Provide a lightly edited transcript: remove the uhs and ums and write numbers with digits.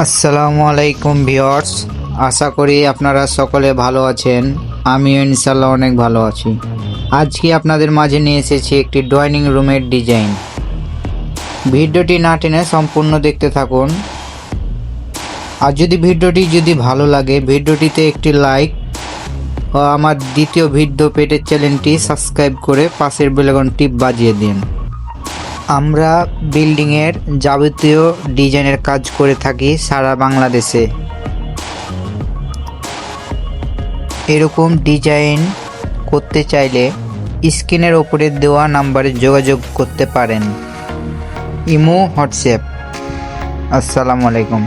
আসসালামু আলাইকুম ভিউয়ার্স, আশা করি আপনারা সকলে ভালো আছেন। আমিও ইনশাল্লাহ অনেক ভালো আছি। আজকে আপনাদের মাঝে নিয়ে এসেছি একটি ডাইনিং রুমের ডিজাইন। ভিডিওটি না টেনে সম্পূর্ণ দেখতে থাকুন। আর ভিডিওটি ভালো লাগে, ভিডিওটিতে একটি লাইক ও আমার দ্বিতীয় ভিডিও পেটের চ্যানেলটি সাবস্ক্রাইব করে পাশের বেল আইকনটি বাজিয়ে দিন। আমরা বিল্ডিংয়ের যাবতীয় ডিজাইনের কাজ করে থাকি সারা বাংলাদেশে। এরকম ডিজাইন করতে চাইলে স্ক্রিনের ওপরে দেওয়া নাম্বারে যোগাযোগ করতে পারেন, ইমো, হোয়াটসঅ্যাপ। আসসালামু আলাইকুম।